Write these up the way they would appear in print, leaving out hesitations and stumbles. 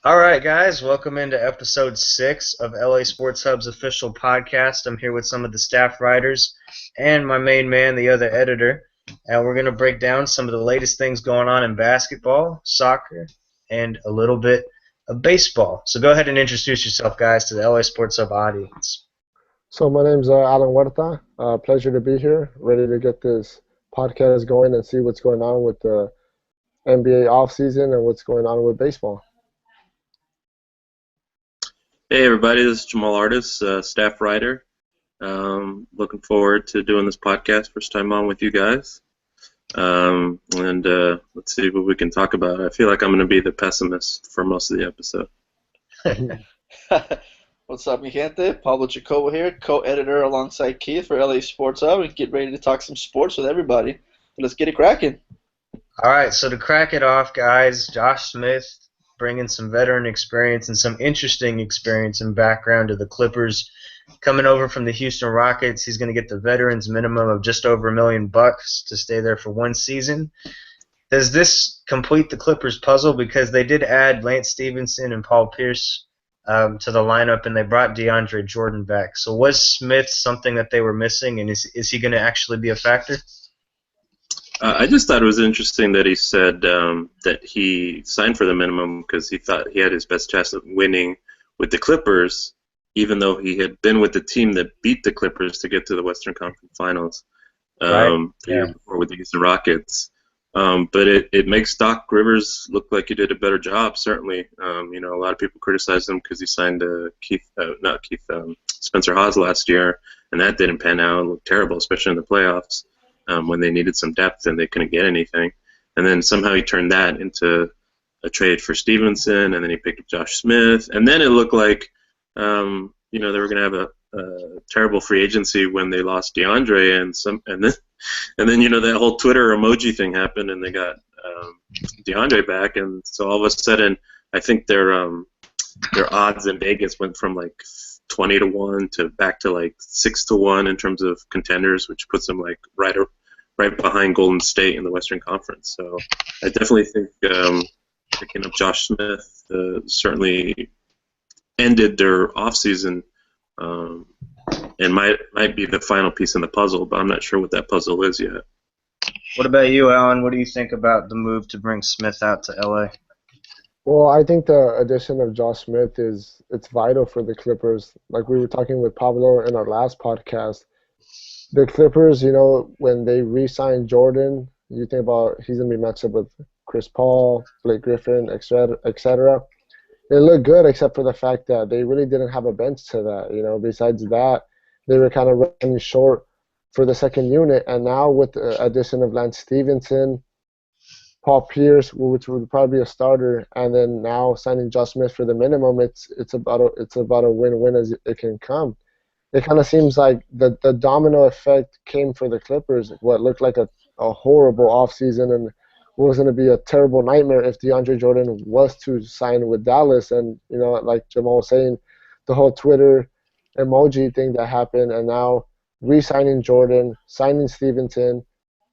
All right, guys, welcome into episode 6 of LA Sports Hub's official podcast. I'm here with some of the staff writers and my main man, the other editor. And we're going to break down some of the latest things going on in basketball, soccer, and a little bit of baseball. So go ahead and introduce yourself, guys, to the LA Sports Hub audience. So my name's Alan Huerta. Pleasure to be here. Ready to get this podcast going and see what's going on with the NBA offseason and what's going on with baseball. Hey everybody, this is Jamal Artis, staff writer. Looking forward to doing this podcast, first time on with you guys. Let's see what we can talk about. I feel like I'm going to be the pessimist for most of the episode. What's up, mi gente? Pablo Jacobo here, co-editor alongside Keith for LA Sports Hub. We get ready to talk some sports with everybody. So let's get it cracking. All right, so to crack it off, guys, Josh Smith bringing some veteran experience and some interesting experience and background to the Clippers. Coming over from the Houston Rockets, he's going to get the veterans minimum of just over $1 million to stay there for one season. Does this complete the Clippers puzzle? Because they did add Lance Stevenson and Paul Pierce to the lineup, and they brought DeAndre Jordan back. So was Smith something that they were missing, and is he going to actually be a factor? I just thought it was interesting that he said that he signed for the minimum because he thought he had his best chance of winning with the Clippers, even though he had been with the team that beat the Clippers to get to the Western Conference Finals the year before with the Houston Rockets. But it makes Doc Rivers look like he did a better job, certainly. A lot of people criticize him because he signed Spencer Hawes last year, and that didn't pan out. It looked terrible, especially in the playoffs. When they needed some depth and they couldn't get anything. And then somehow he turned that into a trade for Stevenson, and then he picked up Josh Smith. And then it looked like, they were going to have a terrible free agency when they lost DeAndre, and then that whole Twitter emoji thing happened, and they got DeAndre back, and so all of a sudden, I think their odds in Vegas went from like 20-1 to back to like 6-1 in terms of contenders, which puts them like right behind Golden State in the Western Conference. So I definitely think picking up Josh Smith certainly ended their offseason and might be the final piece in the puzzle, but I'm not sure what that puzzle is yet. What about you, Alan? What do you think about the move to bring Smith out to LA? Well, I think the addition of Josh Smith it's vital for the Clippers. Like we were talking with Pablo in our last podcast, the Clippers, when they re-signed Jordan, you think about he's going to be matched up with Chris Paul, Blake Griffin, etc. It looked good except for the fact that they really didn't have a bench to that. Besides that, they were kind of running short for the second unit. And now with the addition of Lance Stevenson, Paul Pierce, which would probably be a starter, and then now signing Josh Smith for the minimum, it's about a win-win as it can come. It kind of seems like the domino effect came for the Clippers. What looked like a horrible offseason and was going to be a terrible nightmare if DeAndre Jordan was to sign with Dallas. And like Jamal was saying, the whole Twitter emoji thing that happened, and now re-signing Jordan, signing Stevenson,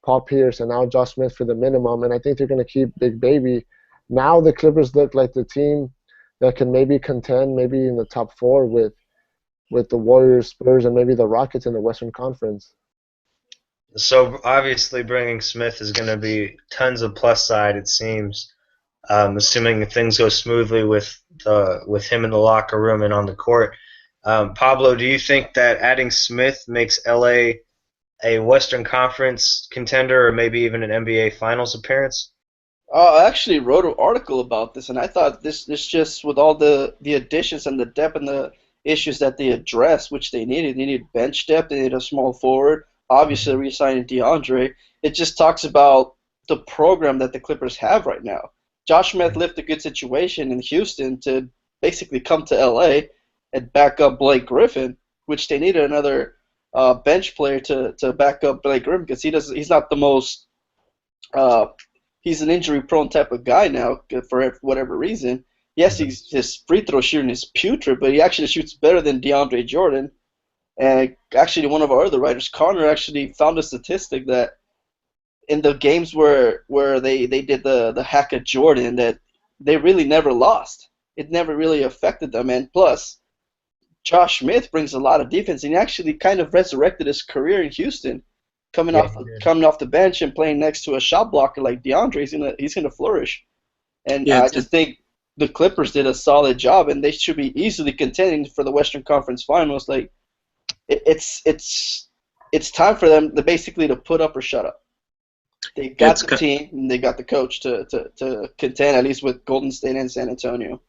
Paul Pierce, and now Josh Smith for the minimum, and I think they're going to keep Big Baby. Now the Clippers look like the team that can maybe contend, maybe in the top 4 with the Warriors, Spurs, and maybe the Rockets in the Western Conference. So obviously bringing Smith is going to be tons of plus side, it seems, assuming things go smoothly with him in the locker room and on the court. Pablo, do you think that adding Smith makes LA a Western Conference contender or maybe even an NBA Finals appearance? I actually wrote an article about this, and I thought this just with all the additions and the depth and the issues that they addressed, which they needed bench depth, they needed a small forward, obviously re-signing DeAndre. It just talks about the program that the Clippers have right now. Josh Smith left a good situation in Houston to basically come to LA and back up Blake Griffin, which they needed another bench player to back up Blake Griffin because he's not the most he's an injury-prone type of guy now for whatever reason. Yes, his free throw shooting is putrid, but he actually shoots better than DeAndre Jordan. And actually, one of our other writers, Connor, actually found a statistic that in the games where they did the hack at Jordan, that they really never lost it never really affected them. And plus, Josh Smith brings a lot of defense, and he actually kind of resurrected his career in Houston, coming Yeah, off he did. coming off the bench and playing next to a shot blocker like DeAndre. He's gonna flourish. And Yeah, I just think the Clippers did a solid job, and they should be easily contending for the Western Conference Finals. Like it's time for them to basically to put up or shut up. They got it's the team and they got the coach to contend, at least with Golden State and San Antonio.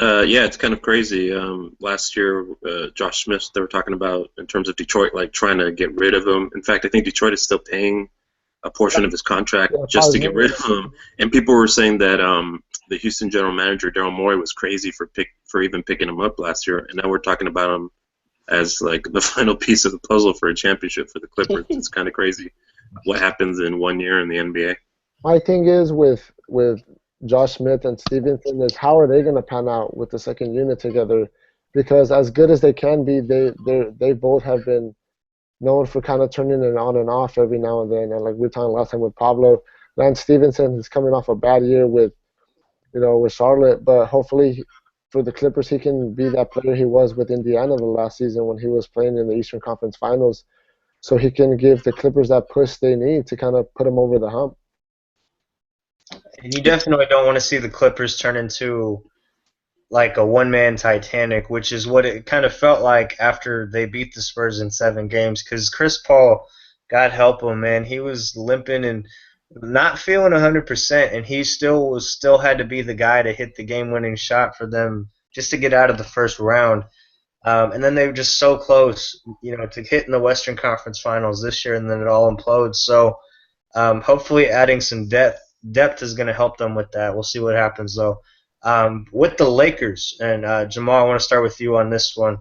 Yeah, it's kind of crazy. Last year, Josh Smith, they were talking about in terms of Detroit, like trying to get rid of him. In fact, I think Detroit is still paying a portion of his contract Yeah, just to $5 get rid of him. And people were saying that the Houston general manager Daryl Morey was crazy for even picking him up last year. And now we're talking about him as like the final piece of the puzzle for a championship for the Clippers. It's kind of crazy what happens in 1 year in the NBA. My thing is with Josh Smith and Stevenson is how are they going to pan out with the second unit together? Because as good as they can be, they both have been known for kind of turning it on and off every now and then. And like we were talking last time with Pablo, Lance Stevenson is coming off a bad year with Charlotte, but hopefully for the Clippers he can be that player he was with Indiana the last season when he was playing in the Eastern Conference Finals, so he can give the Clippers that push they need to kind of put them over the hump. And you definitely don't want to see the Clippers turn into like a one-man Titanic, which is what it kind of felt like after they beat the Spurs in 7 games. Because Chris Paul, God help him, man, he was limping and not feeling 100%, and he still had to be the guy to hit the game-winning shot for them just to get out of the first round. And then they were just so close, to hit in the Western Conference Finals this year, and then it all implodes. So hopefully adding some depth is going to help them with that. We'll see what happens, though. With the Lakers, and Jamal, I want to start with you on this one.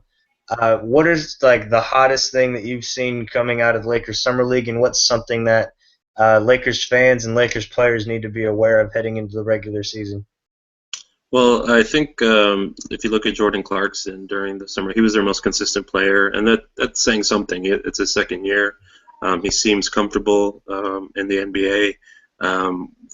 What is like the hottest thing that you've seen coming out of the Lakers Summer League, and what's something that Lakers fans and Lakers players need to be aware of heading into the regular season? Well, I think if you look at Jordan Clarkson during the summer, he was their most consistent player, and that's saying something. It's his second year. He seems comfortable in the NBA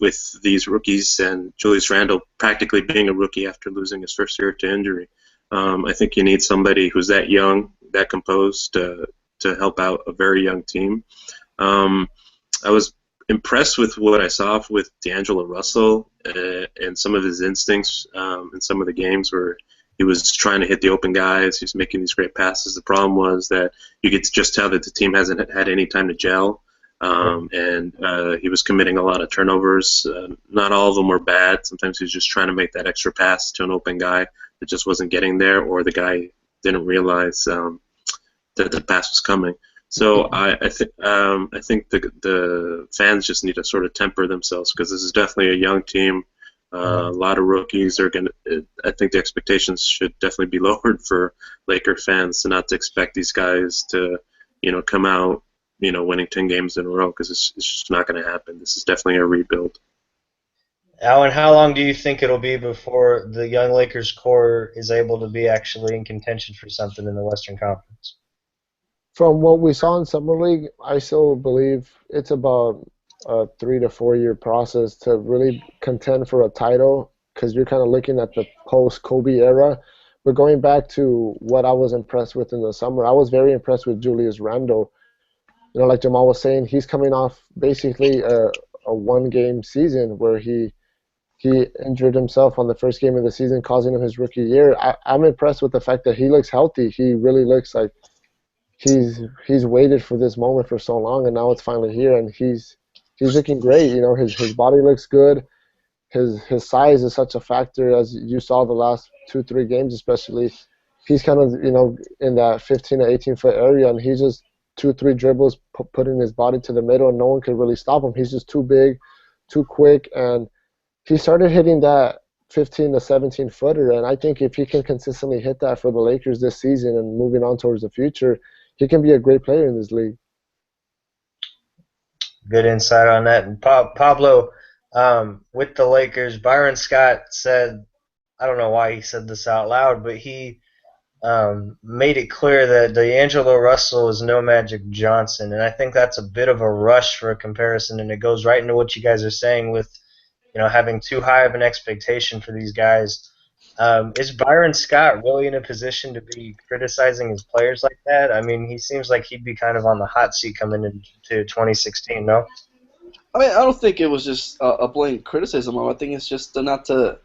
with these rookies, and Julius Randle practically being a rookie after losing his first year to injury. I think you need somebody who's that young, that composed to help out a very young team. I was impressed with what I saw with D'Angelo Russell and some of his instincts in some of the games where he was trying to hit the open guys. He's making these great passes. The problem was that you could just tell that the team hasn't had any time to gel, and he was committing a lot of turnovers. Not all of them were bad. Sometimes he was just trying to make that extra pass to an open guy that just wasn't getting there, or the guy didn't realize that the pass was coming. So I think the fans just need to sort of temper themselves, because this is definitely a young team. A lot of rookies are going to. I think the expectations should definitely be lowered for Laker fans to not to expect these guys to, come out, winning 10 games in a row, because it's just not going to happen. This is definitely a rebuild. Alan, how long do you think it'll be before the young Lakers core is able to be actually in contention for something in the Western Conference? From what we saw in Summer League, I still believe it's about a 3 to 4 year process to really contend for a title, because you're kind of looking at the post-Kobe era. But going back to what I was impressed with in the summer, I was very impressed with Julius Randle. Like Jamal was saying, he's coming off basically a one-game season where he injured himself on the first game of the season, causing him his rookie year. I'm impressed with the fact that he looks healthy. He really looks like he's waited for this moment for so long, and now it's finally here, and he's looking great. His body looks good. His size is such a factor, as you saw the last 2-3 games especially. He's kind of in that 15 to 18 foot area, and he's just 2-3 dribbles putting his body to the middle, and no one could really stop him. He's just too big, too quick, and he started hitting that 15 to 17 footer, and I think if he can consistently hit that for the Lakers this season and moving on towards the future, he can be a great player in this league. Good insight on that. And Pablo, with the Lakers, Byron Scott said, I don't know why he said this out loud, but he made it clear that D'Angelo Russell is no Magic Johnson, and I think that's a bit of a rush for a comparison, and it goes right into what you guys are saying with having too high of an expectation for these guys. Is Byron Scott really in a position to be criticizing his players like that? I mean, he seems like he'd be kind of on the hot seat coming into 2016, no? I mean, I don't think it was just a blatant criticism. I think it's just not to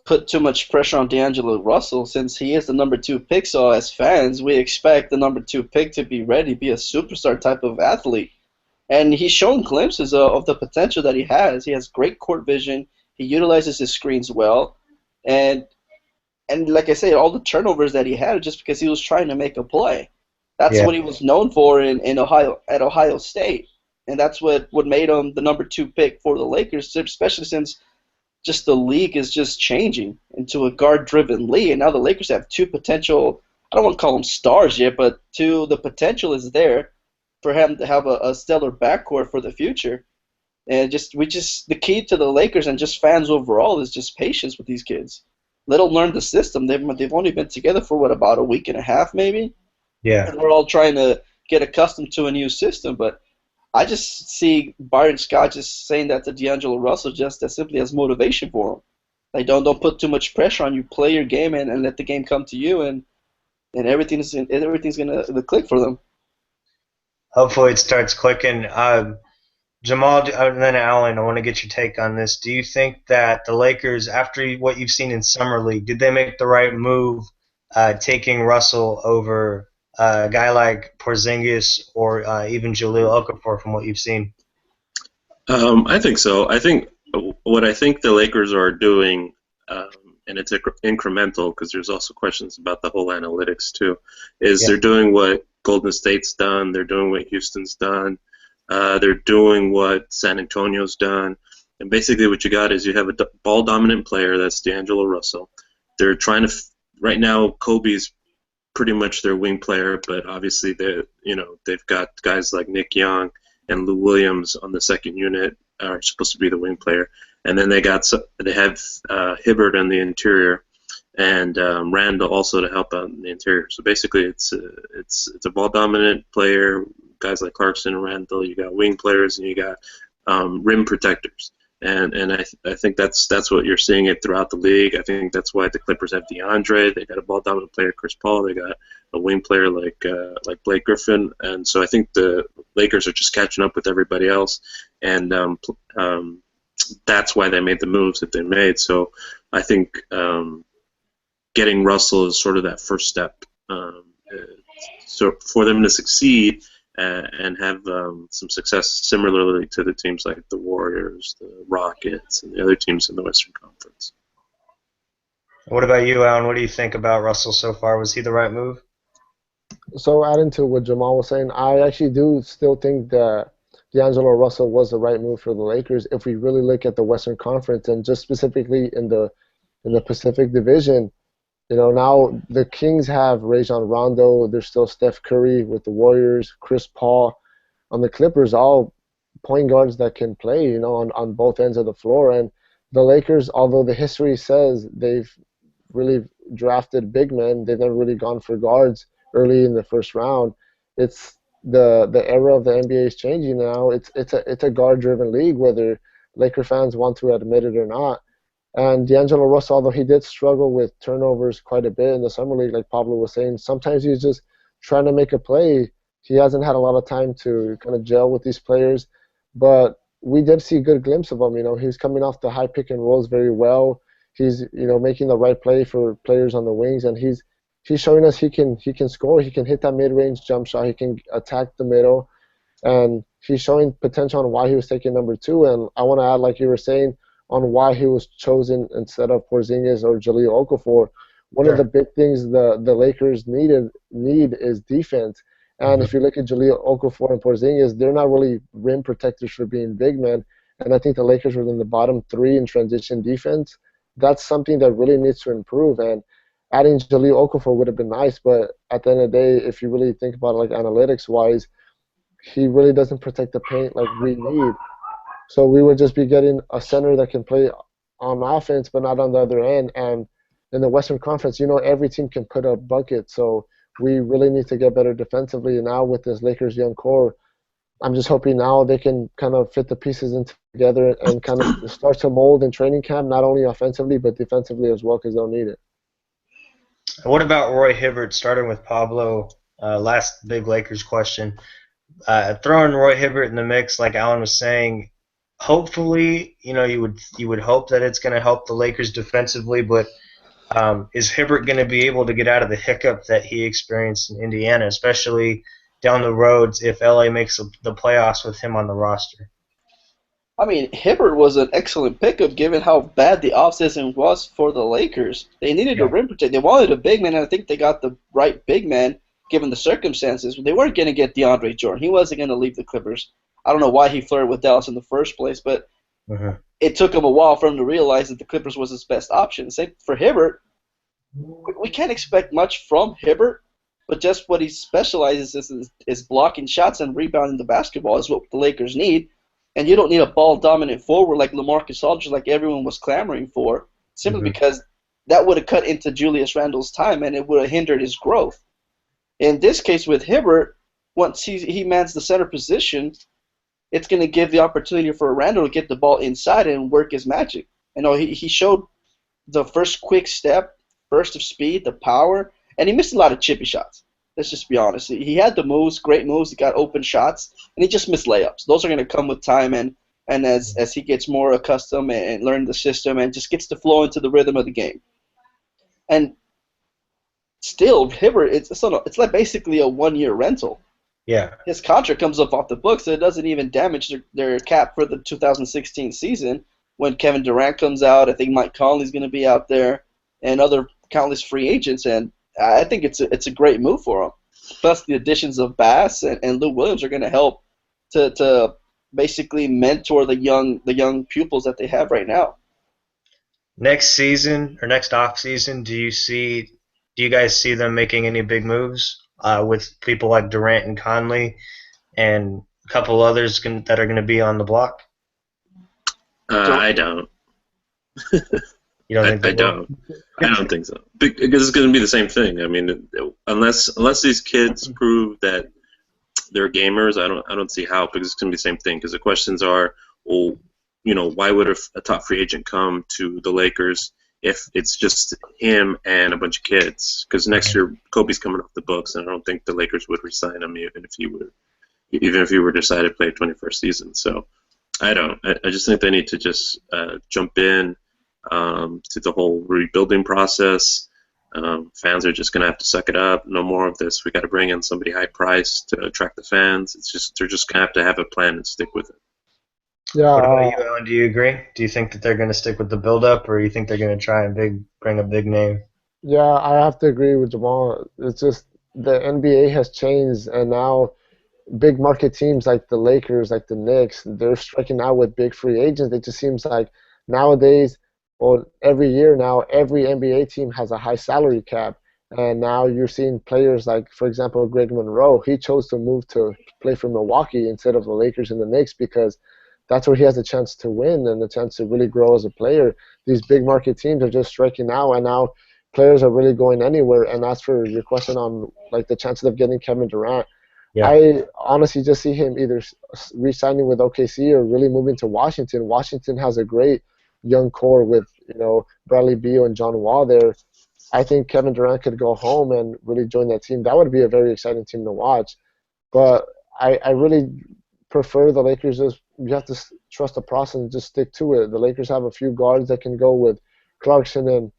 put too much pressure on D'Angelo Russell since he is the number 2 pick. So as fans, we expect the number 2 pick to be ready, be a superstar type of athlete. And he's shown glimpses of the potential that he has. He has great court vision. He utilizes his screens well. And like I say, all the turnovers that he had just because he was trying to make a play. That's Yeah. what he was known for in Ohio at Ohio State. And that's what made him the number 2 pick for the Lakers, especially since just the league is just changing into a guard-driven league. And now the Lakers have 2 potential, I don't want to call them stars yet, but the potential is there for him to have a stellar backcourt for the future. And the key to the Lakers and just fans overall is just patience with these kids. Let them learn the system. They've only been together for about a week and a half maybe, Yeah. and we're all trying to get accustomed to a new system. But I just see Byron Scott just saying that to D'Angelo Russell just as simply as motivation for him. Like don't put too much pressure on you. Play your game and let the game come to you, and everything's gonna click for them. Hopefully it starts clicking. Jamal, and then Alan, I want to get your take on this. Do you think that the Lakers, after what you've seen in Summer League, did they make the right move taking Russell over a guy like Porzingis or even Jahlil Okafor from what you've seen? I think so. I think what I think the Lakers are doing, and it's incremental because there's also questions about the whole analytics too, is they're doing what Golden State's done, they're doing what Houston's done, they're doing what San Antonio's done, and basically what you got is you have a ball-dominant player, that's D'Angelo Russell. They're trying to right now. Kobe's pretty much their wing player, but obviously they've got guys like Nick Young and Lou Williams on the second unit are supposed to be the wing player, and then they have Hibbert on the interior, and Randall also to help out in the interior. So basically, it's a ball dominant player. Guys like Clarkson and Randall. You got wing players, and you got rim protectors. And I think that's what you're seeing it throughout the league. I think that's why the Clippers have DeAndre. They got a ball dominant player, Chris Paul. They got a wing player like Blake Griffin. And so I think the Lakers are just catching up with everybody else, and that's why they made the moves that they made. So I think getting Russell is sort of that first step. So for them to succeed and have some success similarly to the teams like the Warriors, the Rockets, and the other teams in the Western Conference. What about you, Alan? What do you think about Russell so far? Was he the right move? So adding to what Jamal was saying, I actually do still think that D'Angelo Russell was the right move for the Lakers if we really look at the Western Conference and just specifically in the Pacific Division. Now the Kings have Rajon Rondo. There's still Steph Curry with the Warriors, Chris Paul. On the Clippers, all point guards that can play, on both ends of the floor. And the Lakers, although the history says they've really drafted big men, they've never really gone for guards early in the first round. It's the era of the NBA is changing now. It's a guard-driven league, whether Laker fans want to admit it or not. And D'Angelo Russell, although he did struggle with turnovers quite a bit in the summer league, like Pablo was saying, sometimes he's just trying to make a play. He hasn't had a lot of time to kind of gel with these players, but we did see a good glimpse of him. He's coming off the high pick and rolls very well. He's making the right play for players on the wings, and he's showing us he can score. He can hit that mid-range jump shot. He can attack the middle, and he's showing potential on why he was taken number 2. And I want to add, like you were saying, on why he was chosen instead of Porzingis or Jahlil Okafor. One of the big things the Lakers need is defense. And if you look at Jahlil Okafor and Porzingis, they're not really rim protectors for being big men. And I think the Lakers were in the bottom 3 in transition defense. That's something that really needs to improve. And adding Jahlil Okafor would have been nice, but at the end of the day, if you really think about it, like analytics-wise, he really doesn't protect the paint like we need. So we would just be getting a center that can play on offense but not on the other end. And in the Western Conference, every team can put up buckets. So we really need to get better defensively. And now with this Lakers young core, I'm just hoping now they can kind of fit the pieces in together and kind of start to mold in training camp, not only offensively but defensively as well, because they'll need it. What about Roy Hibbert? Starting with Pablo, last big Lakers question. Throwing Roy Hibbert in the mix, like Alan was saying, hopefully, you would hope that it's going to help the Lakers defensively, but is Hibbert going to be able to get out of the hiccup that he experienced in Indiana, especially down the road if LA makes the playoffs with him on the roster? I mean, Hibbert was an excellent pickup given how bad the offseason was for the Lakers. They needed a rim protector. They wanted a big man, and I think they got the right big man given the circumstances. They weren't going to get DeAndre Jordan. He wasn't going to leave the Clippers. I don't know why he flirted with Dallas in the first place, but it took him a while for him to realize that the Clippers was his best option. Same for Hibbert. We can't expect much from Hibbert, but just what he specializes in is blocking shots and rebounding the basketball is what the Lakers need. And you don't need a ball-dominant forward like LaMarcus Aldridge like everyone was clamoring for, simply because that would have cut into Julius Randle's time and it would have hindered his growth. In this case with Hibbert, once he mans the center position, it's going to give the opportunity for Randle to get the ball inside and work his magic. You know, he showed the first quick step, burst of speed, the power, and he missed a lot of chippy shots. Let's just be honest. He had the moves, great moves. He got open shots, and he just missed layups. Those are going to come with time, and as he gets more accustomed and learn the system and just gets to flow into the rhythm of the game. And still, Hibbert, it's like basically a one-year rental. Yeah. His contract comes up off the books, so it doesn't even damage their cap for the 2016 season when Kevin Durant comes out. I think Mike Conley's going to be out there, and other countless free agents, and I think it's a great move for him. Plus, the additions of Bass and Lou Williams are going to help to basically mentor the young pupils that they have right now. Next season or next off season, do you guys see them making any big moves with people like Durant and Conley and a couple others that are going to be on the block? I don't. You don't think I don't. I don't think so. Because it's going to be the same thing. I mean, unless these kids prove that they're gamers, I don't see how. Because it's going to be the same thing. Because the questions are, well, why would a top free agent come to the Lakers if it's just him and a bunch of kids? Because next year Kobe's coming off the books, and I don't think the Lakers would re-sign him even if he were decided to play a 21st season. So I don't. I just think they need to just jump in. To the whole rebuilding process. Fans are just going to have to suck it up. No more of this. We got to bring in somebody high priced to attract the fans. They're just going to have a plan and stick with it. Yeah. What about you, Alan? Do you agree? Do you think that they're going to stick with the build-up, or you think they're going to try and bring a big name? Yeah, I have to agree with Jamal. It's just the NBA has changed, and now big market teams like the Lakers, like the Knicks, they're striking out with big free agents. It just seems like nowadays, well, every year now, every NBA team has a high salary cap. And now you're seeing players like, for example, Greg Monroe. He chose to move to play for Milwaukee instead of the Lakers and the Knicks because that's where he has a chance to win and a chance to really grow as a player. These big market teams are just striking out, and now players are really going anywhere. And as for your question on like the chances of getting Kevin Durant, I honestly just see him either re-signing with OKC or really moving to Washington. Washington has a great young core with Bradley Beal and John Wall there. I think Kevin Durant could go home and really join that team. That would be a very exciting team to watch. But I really prefer the Lakers. You have to trust the process and just stick to it. The Lakers have a few guards that can go with Clarkson and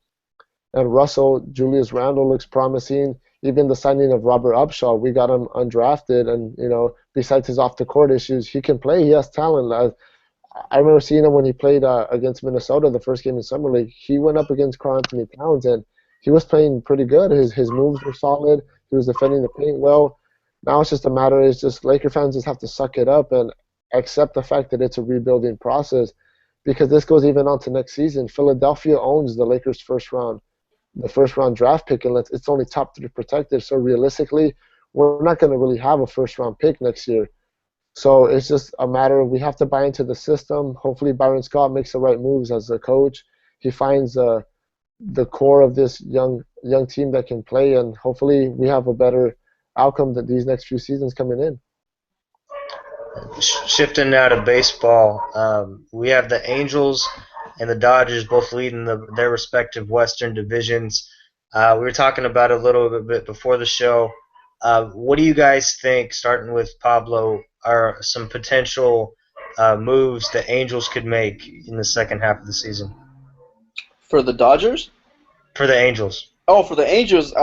Russell. Julius Randle looks promising. Even the signing of Robert Upshaw, we got him undrafted, and besides his off-the-court issues, he can play. He has talent. I remember seeing him when he played against Minnesota the first game in Summer League. He went up against Karl Anthony Towns, and he was playing pretty good. His moves were solid. He was defending the paint well. Now it's just a matter. It's just Laker fans just have to suck it up and accept the fact that it's a rebuilding process, because this goes even on to next season. Philadelphia owns the Lakers' first round draft pick, and it's only top 3 protected. So realistically, we're not going to really have a first-round pick next year. So it's just a matter of we have to buy into the system. Hopefully Byron Scott makes the right moves as a coach. He finds the core of this young team that can play, and hopefully we have a better outcome that these next few seasons coming in. Shifting now to baseball, we have the Angels and the Dodgers both leading their respective Western divisions. We were talking about it a little bit before the show. What do you guys think, starting with Pablo, are some potential moves the Angels could make in the second half of the season? For the Dodgers? For the Angels. Oh, for the Angels,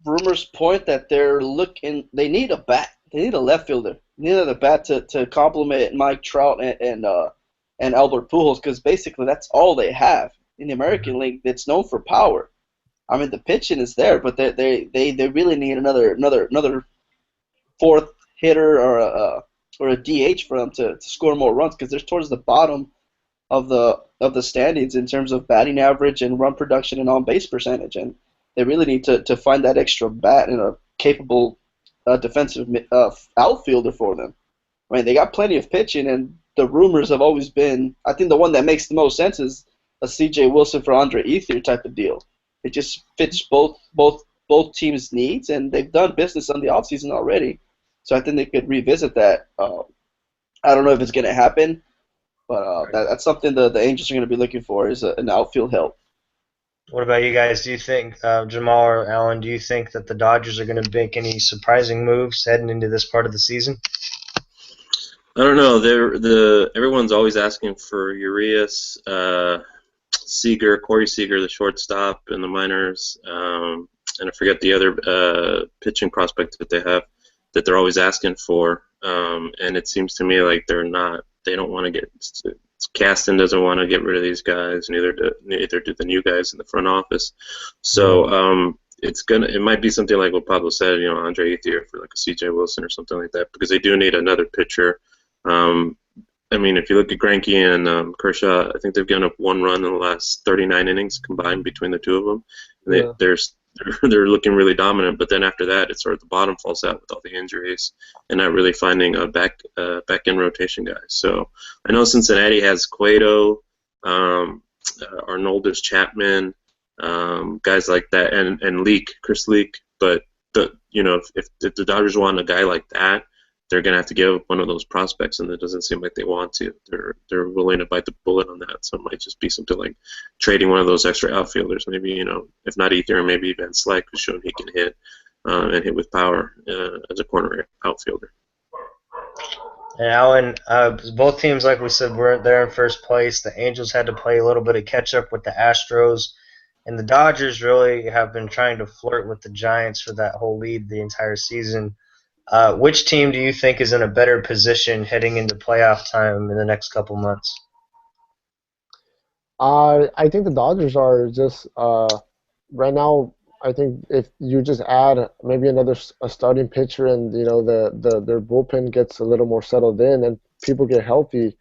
rumors point that they need a bat. They need a left fielder. They need a bat to complement Mike Trout and Albert Pujols, because basically that's all they have in the American League that's known for power. I mean, the pitching is there, but they really need another fourth hitter or a DH for them to score more runs, because they're towards the bottom of the standings in terms of batting average and run production and on base percentage, and they really need to find that extra bat and a capable defensive outfielder for them. I mean, they got plenty of pitching, and the rumors have always been, I think the one that makes the most sense is a C.J. Wilson for Andre Ethier type of deal. It just fits both teams' needs, and they've done business on the offseason already. So I think they could revisit that. I don't know if it's going to happen, but that's something the Angels are going to be looking for, is an outfield help. What about you guys? Do you think, Jamal or Alan, do you think that the Dodgers are going to make any surprising moves heading into this part of the season? I don't know. Everyone's always asking for Urias, Corey Seager, the shortstop in the minors, and I forget the other pitching prospect that they have that they're always asking for. And it seems to me like they don't want to get. Caston doesn't want to get rid of these guys. Neither do the new guys in the front office. So it might be something like what Pablo said. Andre Ethier for like a C.J. Wilson or something like that, because they do need another pitcher. I mean, if you look at Greinke and Kershaw, I think they've given up one run in the last 39 innings combined between the two of them. And they're looking really dominant, but then after that, it's sort of the bottom falls out with all the injuries and not really finding a back end rotation guy. So I know Cincinnati has Cueto, Arnoldus Chapman, guys like that, and Chris Leak. But if the Dodgers want a guy like that, they're going to have to give up one of those prospects, and it doesn't seem like they want to. They're willing to bite the bullet on that. So it might just be something like trading one of those extra outfielders. Maybe, if not Ether, maybe Van Slyke, who's shown he can hit and hit with power as a corner outfielder. And Alan, both teams, like we said, weren't there in first place. The Angels had to play a little bit of catch-up with the Astros, and the Dodgers really have been trying to flirt with the Giants for that whole lead the entire season. Which team do you think is in a better position heading into playoff time in the next couple months? I think the Dodgers are just right now. I think if you just add maybe a starting pitcher, and their bullpen gets a little more settled in and people get healthy,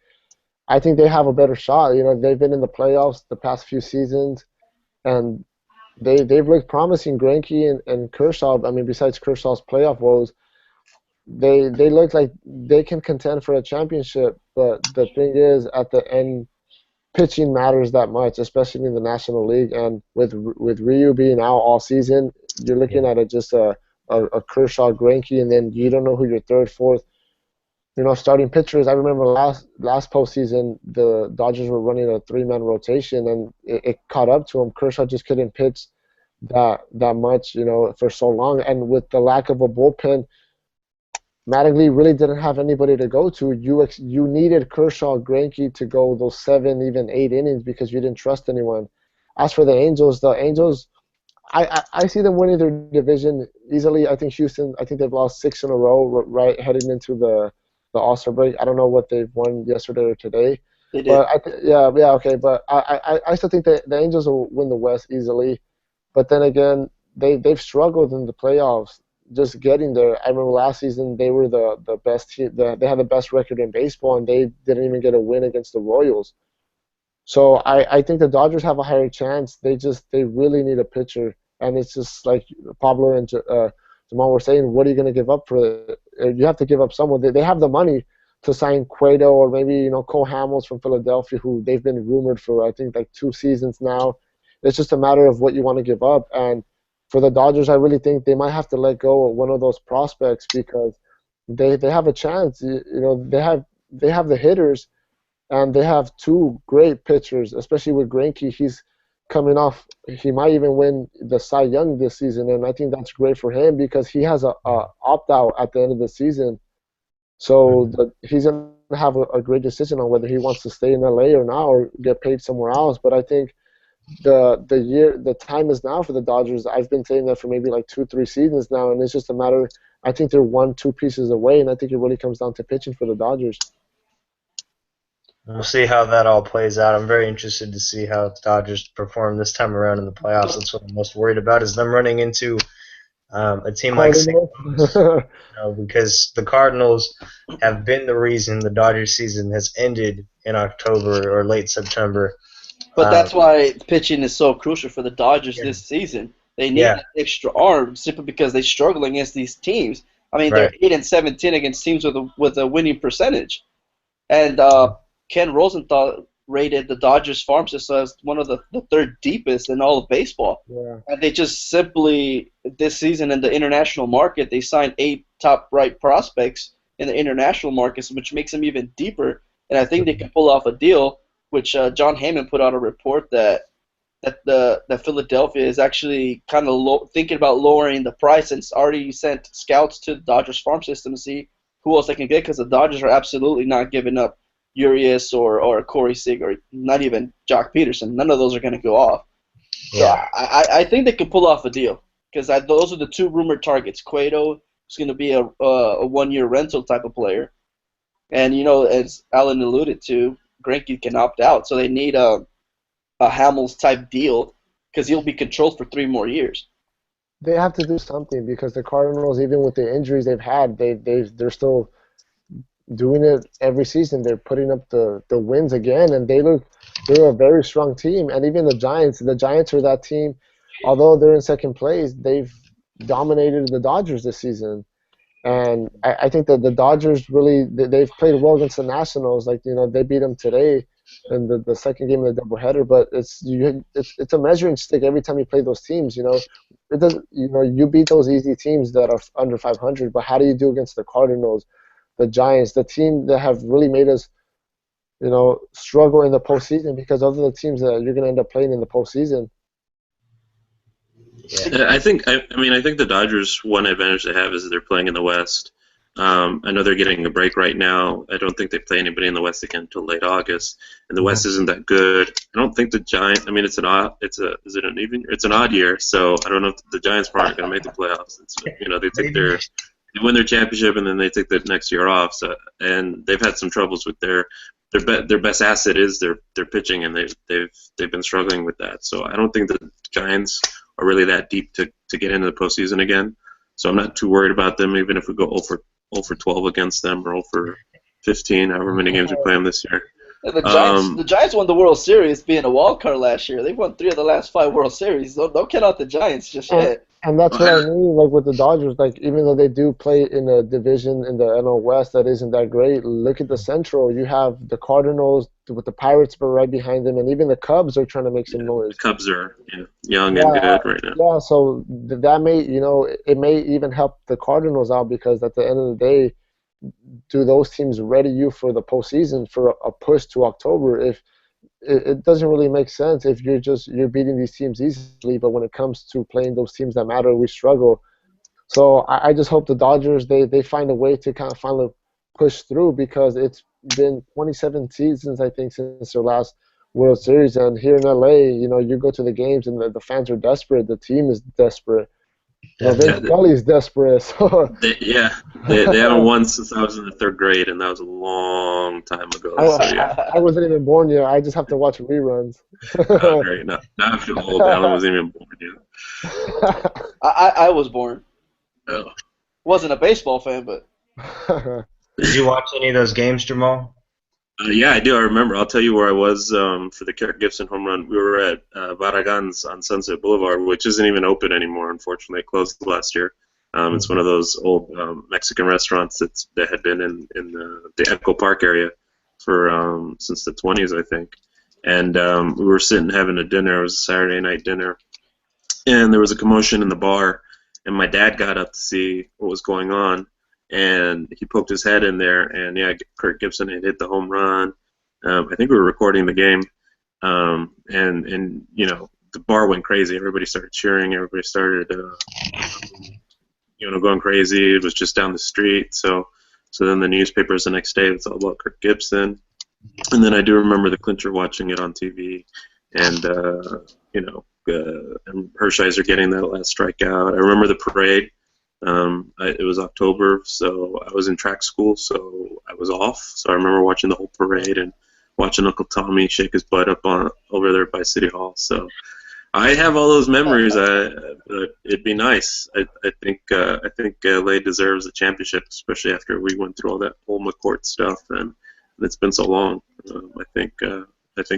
I think they have a better shot. They've been in the playoffs the past few seasons, and they've looked promising. Greinke and Kershaw. I mean, besides Kershaw's playoff woes, they look like they can contend for a championship. But the thing is, at the end, pitching matters that much, especially in the National League. And with Ryu being out all season, you're looking at just a Kershaw, Greinke, and then you don't know who your third, fourth, starting pitchers. I remember last postseason, the Dodgers were running a 3-man rotation, and it caught up to them. Kershaw just couldn't pitch that much, for so long. And with the lack of a bullpen, Mattingly really didn't have anybody to go to. You needed Kershaw, Greinke to go those 7, even 8 innings because you didn't trust anyone. As for the Angels, I see them winning their division easily. I think Houston, they've lost 6 in a row right heading into the All-Star break. I don't know what they've won yesterday or today. They did. But okay. But I still think that the Angels will win the West easily. But then again, they've struggled in the playoffs. Just getting there. I remember last season they were the best team. They had the best record in baseball, and they didn't even get a win against the Royals. So I think the Dodgers have a higher chance. They really need a pitcher, and it's just like Pablo and Jamal were saying. What are you going to give up for it? You have to give up someone. They have the money to sign Cueto or maybe Cole Hamels from Philadelphia, who they've been rumored for I think like 2 seasons now. It's just a matter of what you want to give up. And for the Dodgers, I really think they might have to let go of one of those prospects because they have a chance. You know, they have the hitters, and they have two great pitchers, especially with Greinke. He's coming off. He might even win the Cy Young this season, and I think that's great for him because he has a opt out at the end of the season. So he's gonna have a great decision on whether he wants to stay in LA or not, or get paid somewhere else. But I think the time is now for the Dodgers. I've been saying that for maybe like 2-3 seasons now, and it's just a matter. I think they're 1-2 pieces away, and I think it really comes down to pitching for the Dodgers. We'll see how that all plays out. I'm very interested to see how the Dodgers perform this time around in the playoffs. That's what I'm most worried about, is them running into a team like St. Louis, because the Cardinals have been the reason the Dodgers season has ended in October or late September. But that's why pitching is so crucial for the Dodgers this season. They need that extra arm simply because they struggle against these teams. I mean, they're 8-17 against teams with a winning percentage, and Ken Rosenthal rated the Dodgers farm system as one of the third deepest in all of baseball. Yeah. And they just simply, this season in the international market, they signed 8 top right prospects in the international markets, which makes them even deeper. And I think they can pull off a deal, which John Heyman put out a report that Philadelphia is actually kind of thinking about lowering the price, and it's already sent scouts to the Dodgers farm system to see who else they can get, because the Dodgers are absolutely not giving up Urias or Corey Seager, or not even Jock Peterson. None of those are going to go off. Yeah. So I think they can pull off a deal, because those are the two rumored targets. Cueto is going to be a 1-year rental type of player, and as Alan alluded to, Greinke can opt out, so they need a Hamels type deal, because he'll be controlled for 3 more years. They have to do something, because the Cardinals, even with the injuries they've had, they're still doing it every season. They're putting up the wins again, and they're a very strong team. And even the Giants are that team. Although they're in second place, they've dominated the Dodgers this season. And I think that the Dodgers really, they've played well against the Nationals. Like, they beat them today in the second game of the doubleheader. But it's a measuring stick every time you play those teams. It doesn't. You beat those easy teams that are under 500. But how do you do against the Cardinals, the Giants, the team that have really made us, struggle in the postseason, because those are the teams that you're going to end up playing in the postseason. Yeah. I think the Dodgers, one advantage they have is they're playing in the West. I know they're getting a break right now. I don't think they play anybody in the West again until late August, and the West isn't that good. I don't think the Giants. I mean, it's an odd year, so I don't know if the Giants aren't going to make the playoffs. They win their championship, and then they take the next year off. So, and they've had some troubles with their best asset is their pitching, and they've been struggling with that. So I don't think the Giants are really that deep to get into the postseason again. So I'm not too worried about them, even if we go 0 for 12 against them, or 0 for 15, however many games we play them this year. The Giants won the World Series being a wild card last year. They've won 3 of the last 5 World Series. Don't count out the Giants just yet. And that's what I mean, like with the Dodgers, like even though they do play in a division in the NL West that isn't that great, look at the Central. You have the Cardinals with the Pirates but right behind them, and even the Cubs are trying to make some noise. The Cubs are young and good right now. Yeah, so that may, it may even help the Cardinals out, because at the end of the day, do those teams ready you for the postseason, for a push to October? If it doesn't really make sense if you're beating these teams easily, but when it comes to playing those teams that matter, we struggle. So I just hope the Dodgers, they find a way to kind of finally push through, because it's been 27 seasons, I think, since their last World Series. And here in LA, you go to the games and the fans are desperate, the team is desperate. Vince Scully is desperate. So. They haven't won since I was in the 3rd grade, and that was a long time ago. I wasn't even born yet. I just have to watch reruns. Oh, great. Now I feel old. Alan wasn't even born yet. I was born. Oh. Wasn't a baseball fan, but. Did you watch any of those games, Jamal? Yeah, I do. I remember. I'll tell you where I was for the Kirk Gibson home run. We were at Barragan's on Sunset Boulevard, which isn't even open anymore, unfortunately. It closed last year. It's one of those old Mexican restaurants that had been in the Echo Park area for since the 20s, I think. And we were sitting having a dinner. It was a Saturday night dinner. And there was a commotion in the bar, and my dad got up to see what was going on. and he poked his head in there, and yeah, Kirk Gibson had hit the home run. I think we were recording the game, and you know, the bar went crazy. Everybody started cheering. Everybody started going crazy. It was just down the street. So then the newspapers the next day, it's all about Kirk Gibson. And then I do remember the clincher watching it on TV, and and Hershiser getting that last strikeout. I remember the parade. It was October, so I was in track school, so I was off. So I remember watching the whole parade and watching Uncle Tommy shake his butt up over there by City Hall. So I have all those memories. It'd be nice. I think LA deserves a championship, especially after we went through all that whole McCourt stuff, and it's been so long. I think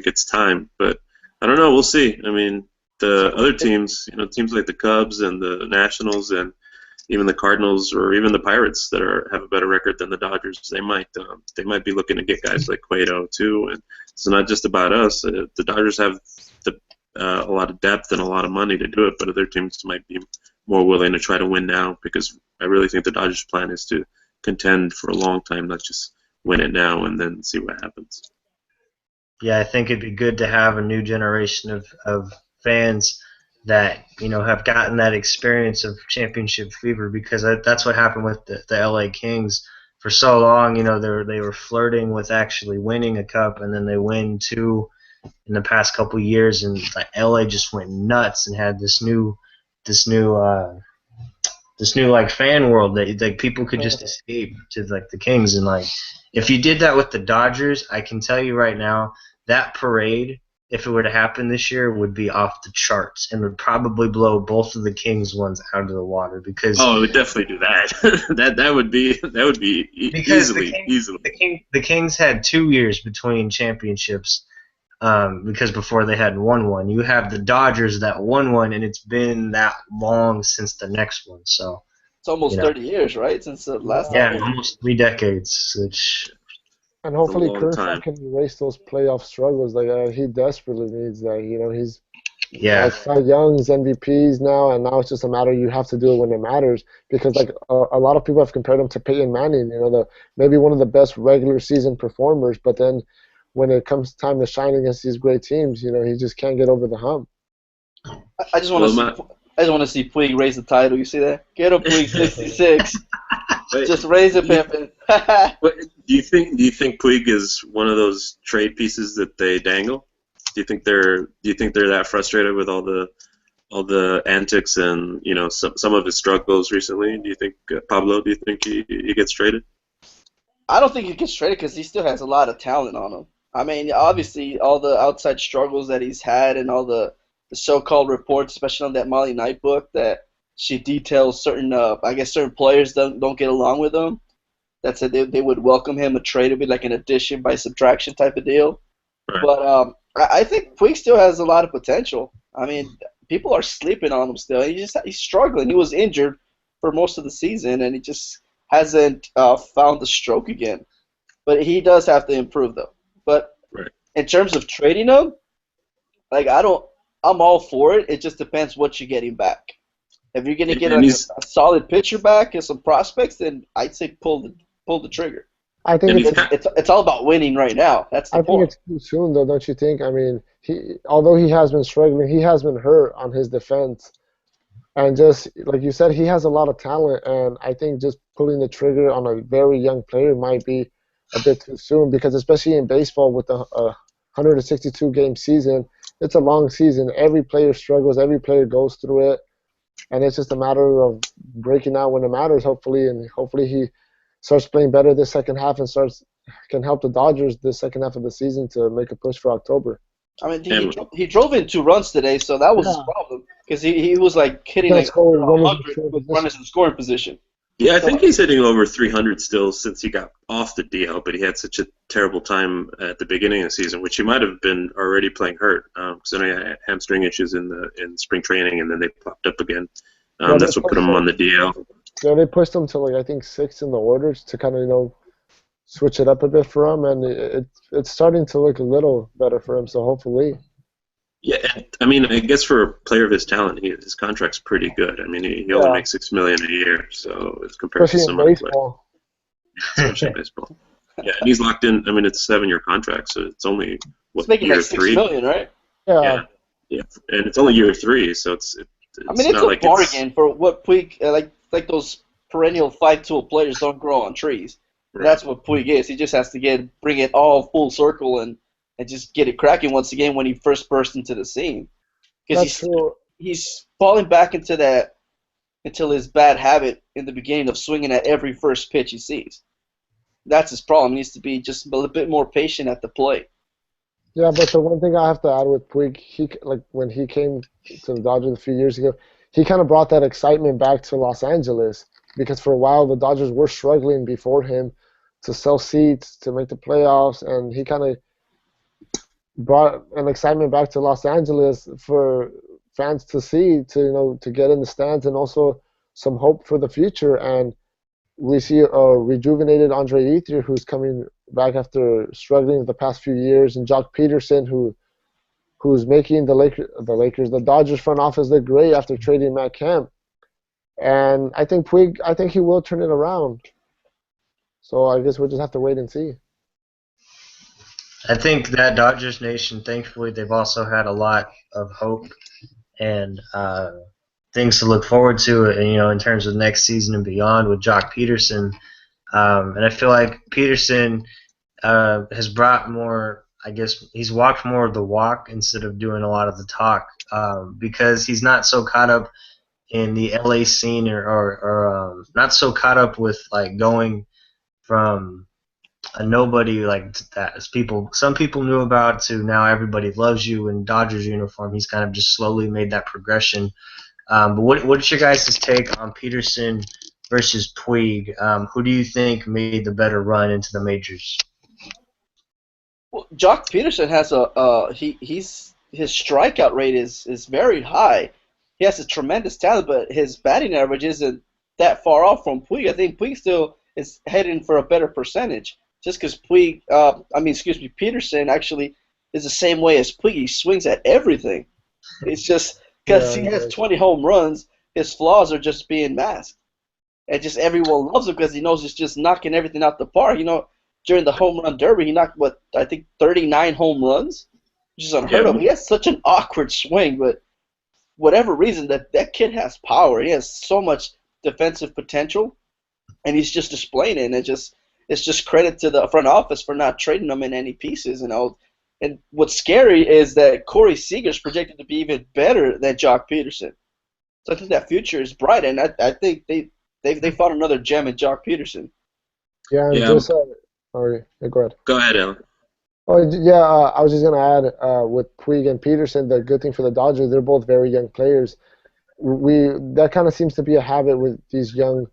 it's time, but I don't know. We'll see. I mean, the other teams, teams like the Cubs and the Nationals and even the Cardinals or even the Pirates that have a better record than the Dodgers, they might be looking to get guys like Cueto too. And it's not just about us. The Dodgers have a lot of depth and a lot of money to do it, but other teams might be more willing to try to win now, because I really think the Dodgers' plan is to contend for a long time, not just win it now and then see what happens. Yeah, I think it'd be good to have a new generation of fans that have gotten that experience of championship fever, because that's what happened with the LA Kings for so long. They were flirting with actually winning a cup, and then they win two in the past couple of years, and like LA just went nuts and had this new like fan world that like people could just escape to, like the Kings. And like if you did that with the Dodgers, I can tell you right now that parade, if it were to happen this year, would be off the charts and would probably blow both of the Kings ones out of the water, because it would definitely do that. that would be easily. The Kings had 2 years between championships, because before they hadn't won one. You have the Dodgers that won one, and it's been that long since the next one. So it's almost 30 years, right, since the last time. Yeah, almost 3 decades. And hopefully Kershaw can erase those playoff struggles. Like he desperately needs that. He's Cy Young's MVPs now, and now it's just a matter you have to do it when it matters. Because like a lot of people have compared him to Peyton Manning. Maybe one of the best regular season performers, but then when it comes time to shine against these great teams, he just can't get over the hump. I just want to see Puig raise the title. You see that? Get him, Puig, 66. Just raise it, Pimpin. Do you think Puig is one of those trade pieces that they dangle? Do you think they're that frustrated with all the antics and some of his struggles recently? Do you think Pablo? Do you think he gets traded? I don't think he gets traded because he still has a lot of talent on him. I mean, obviously, all the outside struggles that he's had and all the so-called reports, especially on that Molly Knight book, that she details certain players don't get along with him. That said, they would welcome him. A trade would be like an addition by subtraction type of deal. Right. But I think Puig still has a lot of potential. I mean, people are sleeping on him still. He's struggling. He was injured for most of the season, and he just hasn't found the stroke again. But he does have to improve, though. But in terms of trading him, like I'm all for it. It just depends what you're getting back. If you're gonna get a solid pitcher back and some prospects, then I'd say pull the trigger. I think it's all about winning right now. That's the point. I think it's too soon, though, don't you think? I mean, although he has been struggling, he has been hurt on his defense, and just like you said, he has a lot of talent. And I think just pulling the trigger on a very young player might be a bit too soon, because especially in baseball with the 162 game season, it's a long season. Every player struggles. Every player goes through it. And it's just a matter of breaking out when it matters, hopefully. And hopefully he starts playing better this second half and can help the Dodgers this second half of the season to make a push for October. I mean, he drove in 2 runs today, so that was his problem. Because he was like hitting like 100 with runners in scoring position. Yeah, I think he's hitting over 300 still since he got off the DL, but he had such a terrible time at the beginning of the season, which he might have been already playing hurt, because I know he had hamstring issues in spring training, and then they popped up again. That's what put him on the DL. Yeah, they pushed him to I think 6th in the orders to kind of switch it up a bit for him, and it's starting to look a little better for him. So hopefully. Yeah, I mean, I guess for a player of his talent, his contract's pretty good. I mean, he only makes $6 million a year, so it's compared especially to some other players. especially baseball. Yeah, and he's locked in. I mean, it's a 7-year contract, so it's only He's making year like $6 3. million, right? Yeah, and it's only year 3, so it's I mean, it's not a like bargain for what Puig like those perennial 5-tool players don't grow on trees. Right. That's what Puig is. He just has to bring it all full circle and just get it cracking once again when he first burst into the scene. Because he's falling back into his bad habit in the beginning of swinging at every first pitch he sees. That's his problem. He needs to be just a little bit more patient at the plate. Yeah, but the one thing I have to add with Puig, when he came to the Dodgers a few years ago, he kind of brought that excitement back to Los Angeles because for a while the Dodgers were struggling before him to sell seats, to make the playoffs, and he kind of brought an excitement back to Los Angeles for fans to see, to get in the stands, and also some hope for the future. And we see a rejuvenated Andre Ethier who's coming back after struggling the past few years, and Jock Peterson who's making the Dodgers front office look great after trading Matt Kemp. And I think he will turn it around. So I guess we'll just have to wait and see. I think that Dodgers Nation, thankfully, they've also had a lot of hope and things to look forward to, in terms of next season and beyond with Jock Peterson. And I feel like Peterson has brought more, I guess, he's walked more of the walk instead of doing a lot of the talk, because he's not so caught up in the LA scene or not so caught up with like going from a nobody like that as some people knew about to now everybody loves you in Dodgers uniform. He's kind of just slowly made that progression. But what's your guys' take on Peterson versus Puig? Who do you think made the better run into the majors? Well, Jock Peterson has his strikeout rate is very high. He has a tremendous talent, but his batting average isn't that far off from Puig. I think Puig still is heading for a better percentage. Just because Peterson actually is the same way as Puig. He swings at everything. It's just because he has 20 home runs, his flaws are just being masked. And just everyone loves him because he knows he's just knocking everything out the park. During the home run derby, he knocked, 39 home runs? Which is unheard of. He has such an awkward swing, but whatever reason, that kid has power. He has so much defensive potential, and he's just displaying it. And it's just credit to the front office for not trading him in any pieces. And what's scary is that Corey Seager's projected to be even better than Jock Peterson. So I think that future is bright, and I think they found another gem in Jock Peterson. Yeah, and go ahead. Go ahead, Alan. Oh, yeah, I was just going to add, with Puig and Peterson, the good thing for the Dodgers, they're both very young players. That kind of seems to be a habit with these young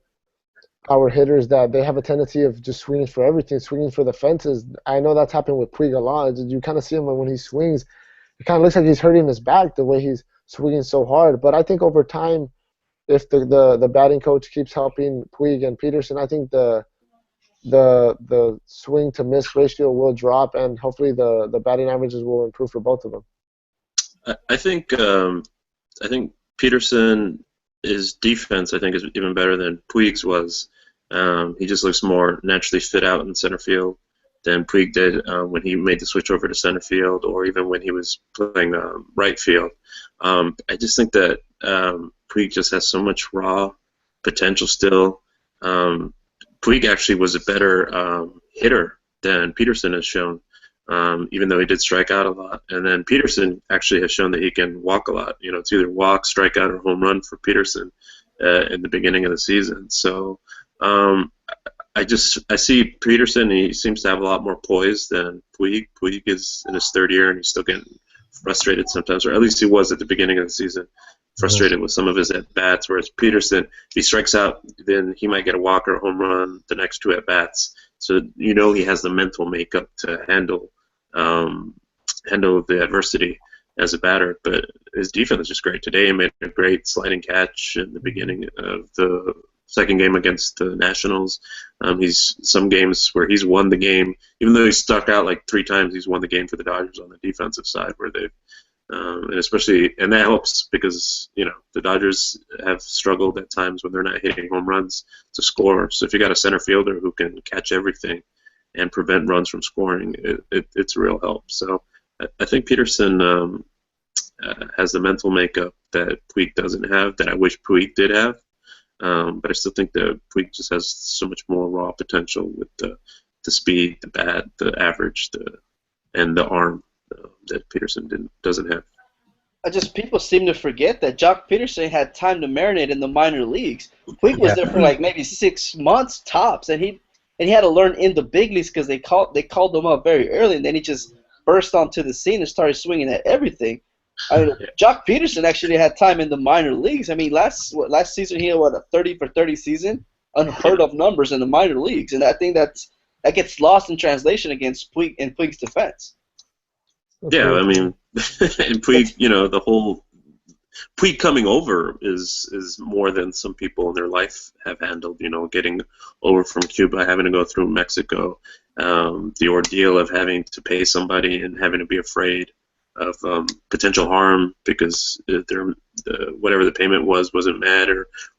power hitters that they have a tendency of just swinging for everything, swinging for the fences. I know that's happened with Puig a lot. You kind of see him when he swings, it kind of looks like he's hurting his back the way he's swinging so hard. But I think over time, if the batting coach keeps helping Puig and Peterson, I think the swing to miss ratio will drop, and hopefully the batting averages will improve for both of them. I think Peterson, his defense, I think, is even better than Puig's was. He just looks more naturally fit out in center field than Puig did when he made the switch over to center field, or even when he was playing right field. I just think that Puig just has so much raw potential still. Puig actually was a better hitter than Peterson has shown, even though he did strike out a lot. And then Peterson actually has shown that he can walk a lot. It's either walk, strikeout, or home run for Peterson in the beginning of the season. So I see Peterson, he seems to have a lot more poise than Puig. Puig is in his third year, and he's still getting frustrated sometimes, or at least he was at the beginning of the season. Frustrated with some of his at-bats, whereas Peterson, if he strikes out, then he might get a walk or a home run the next two at-bats. So he has the mental makeup to handle the adversity as a batter. But his defense is just great. Today he made a great sliding catch in the beginning of the second game against the Nationals. He's some games where he's won the game, even though he's stuck out like 3 times. He's won the game for the Dodgers on the defensive side, where they've And especially, and that helps because the Dodgers have struggled at times when they're not hitting home runs to score. So if you got a center fielder who can catch everything and prevent runs from scoring, it's a real help. So I think Peterson has the mental makeup that Puig doesn't have, that I wish Puig did have. But I still think that Puig just has so much more raw potential with the speed, the bat, the average, and the arm that Peterson doesn't have. People seem to forget that Jock Peterson had time to marinate in the minor leagues. Puig was there for like maybe 6 months tops, and he had to learn in the big leagues because they called him up very early, and then he just burst onto the scene and started swinging at everything. I mean, Jock Peterson actually had time in the minor leagues. I mean, last season he had a 30 for 30 season, unheard of numbers in the minor leagues, and I think that gets lost in translation against Puig in Puig's defense. Yeah, I mean, and Puig, the whole Puig coming over is more than some people in their life have handled. Getting over from Cuba, having to go through Mexico, the ordeal of having to pay somebody and having to be afraid of potential harm because whatever the payment wasn't met,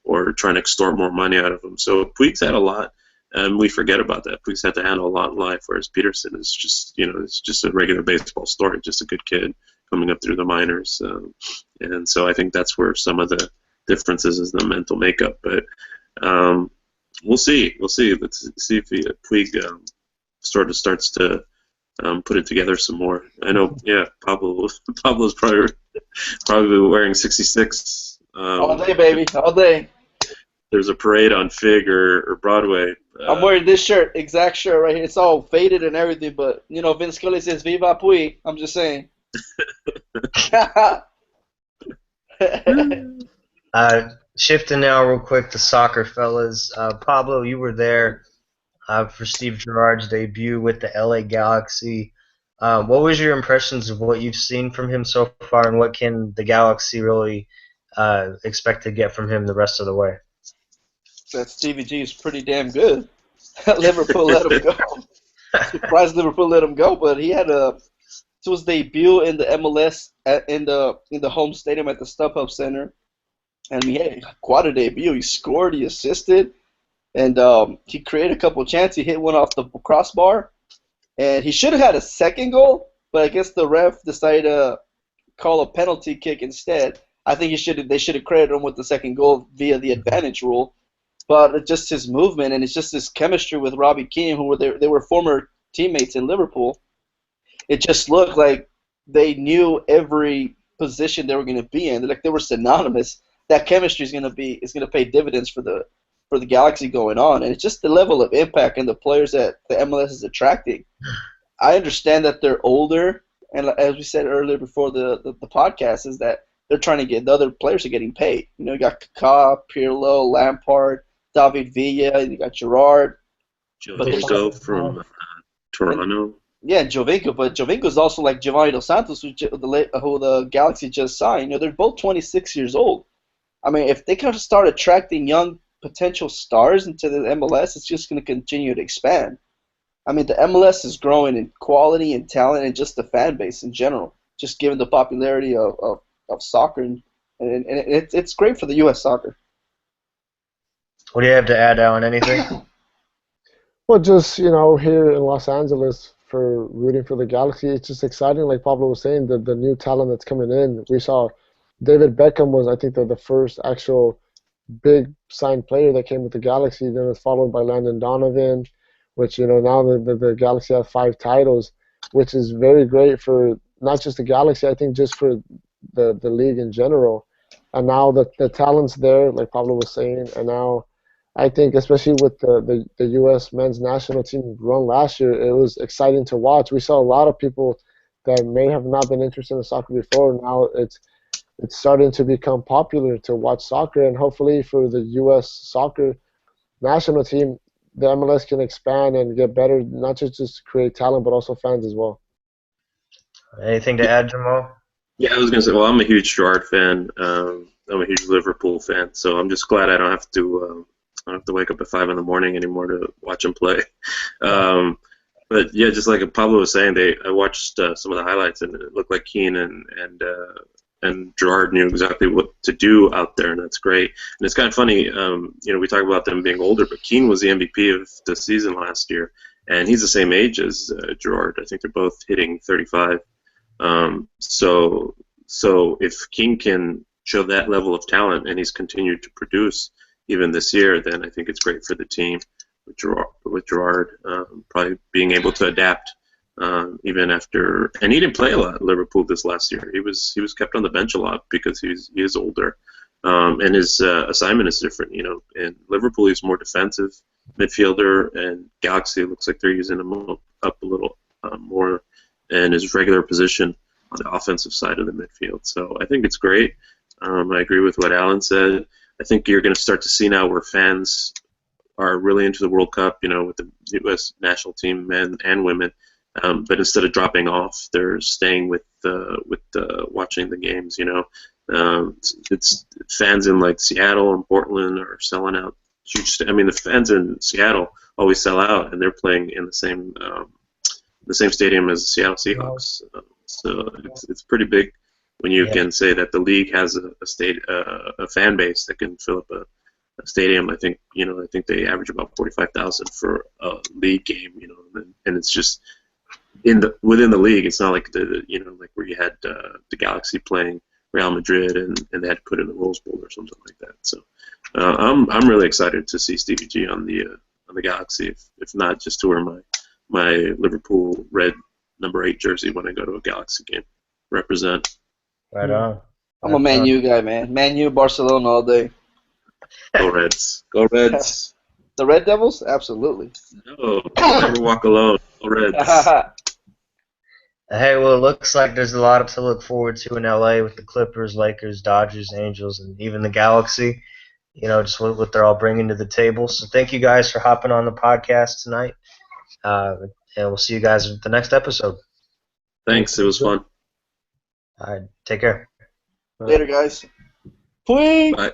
or trying to extort more money out of them. So Puig's had a lot. And we forget about that. Puig's had to handle a lot in life, whereas Peterson is just, it's just a regular baseball story, just a good kid coming up through the minors. And so I think that's where some of the differences is the mental makeup. But we'll see. Let's see if Puig sort of starts to put it together some more. I know, Pablo's probably wearing 66. All day, baby, all day. There's a parade on Fig or Broadway. I'm wearing this exact shirt right here. It's all faded and everything, but Vince Scully says "Viva Puig." I'm just saying. Shifting now real quick to soccer, fellas. Pablo, you were there for Steve Gerrard's debut with the LA Galaxy. What was your impressions of what you've seen from him so far, and what can the Galaxy really expect to get from him the rest of the way? That Stevie G is pretty damn good. Liverpool let him go. Surprised Liverpool let him go, but he had his debut in the MLS in the home stadium at the StubHub Center, and he had quite a debut. He scored, he assisted, and he created a couple chances. He hit one off the crossbar, and he should have had a second goal, but I guess the ref decided to call a penalty kick instead. I think they should have credited him with the second goal via the advantage rule. But it's just his movement, and it's just his chemistry with Robbie Keane, who they were former teammates in Liverpool. It just looked like they knew every position they were going to be in. Like they were synonymous. That chemistry is going to pay dividends for the Galaxy going on, and it's just the level of impact and the players that the MLS is attracting. I understand that they're older, and as we said earlier before the podcast, is that they're trying to get the other players are getting paid. You got Kaká, Pirlo, Lampard, David Villa, you got Gerrard. Jovinko from Toronto. Yeah, Jovinko, but Jovinko's also like Giovanni Dos Santos, who the Galaxy just signed. They're both 26 years old. I mean, if they kind of start attracting young potential stars into the MLS, it's just going to continue to expand. I mean, the MLS is growing in quality and talent and just the fan base in general, just given the popularity of soccer, and it's great for the U.S. soccer. What do you have to add, Alan? Anything? Well, just, here in Los Angeles for rooting for the Galaxy, it's just exciting, like Pablo was saying, the new talent that's coming in. We saw David Beckham was, I think, the first actual big signed player that came with the Galaxy. Then it was followed by Landon Donovan, which, now the Galaxy have 5 titles, which is very great for not just the Galaxy, I think just for the league in general. And now the talent's there, like Pablo was saying, and now I think especially with the U.S. men's national team run last year, it was exciting to watch. We saw a lot of people that may have not been interested in soccer before. Now it's starting to become popular to watch soccer, and hopefully for the U.S. soccer national team, the MLS can expand and get better, not just create talent, but also fans as well. Anything to add, Jamal? Yeah, I was going to say, well, I'm a huge Gerrard fan. I'm a huge Liverpool fan, so I'm just glad I don't have to wake up at 5 in the morning anymore to watch him play. But But yeah, just like Pablo was saying, I watched some of the highlights, and it looked like Keane and Gerard knew exactly what to do out there, and that's great. And it's kind of funny, we talk about them being older, but Keane was the MVP of the season last year, and he's the same age as Gerard. I think they're both hitting 35. So if Keane can show that level of talent, and he's continued to produce even this year, then I think it's great for the team with Gerard probably being able to adapt. Even after, and he didn't play a lot at Liverpool this last year. He was kept on the bench a lot because he is older, and his assignment is different. In Liverpool he's more defensive midfielder, and Galaxy looks like they're using him up a little more in his regular position on the offensive side of the midfield. So I think it's great. I agree with what Alan said. I think you're going to start to see now where fans are really into the World Cup. With the U.S. national team, men and women. But instead of dropping off, they're staying with watching the games. It's fans in like Seattle and Portland are selling out huge. The fans in Seattle always sell out, and they're playing in the same stadium as the Seattle Seahawks. So it's pretty big when you can say that the league has a fan base that can fill up a stadium. I think they average about 45,000 for a league game. And it's just within the league. It's not like like where you had the Galaxy playing Real Madrid and they had to put in the Rose Bowl or something like that. So I'm really excited to see Stevie G on the Galaxy. If not, just to wear my Liverpool red number 8 jersey when I go to a Galaxy game. Represent. Right on. I'm a Man U guy, man. Man U, Barcelona all day. Go Reds. Go Reds. The Red Devils? Absolutely. No, never walk alone. Go Reds. Hey, well, it looks like there's a lot to look forward to in LA with the Clippers, Lakers, Dodgers, Angels, and even the Galaxy. Just what they're all bringing to the table. So thank you guys for hopping on the podcast tonight. And we'll see you guys at the next episode. Thanks. It was fun. All right. Take care. Later, guys. Bye.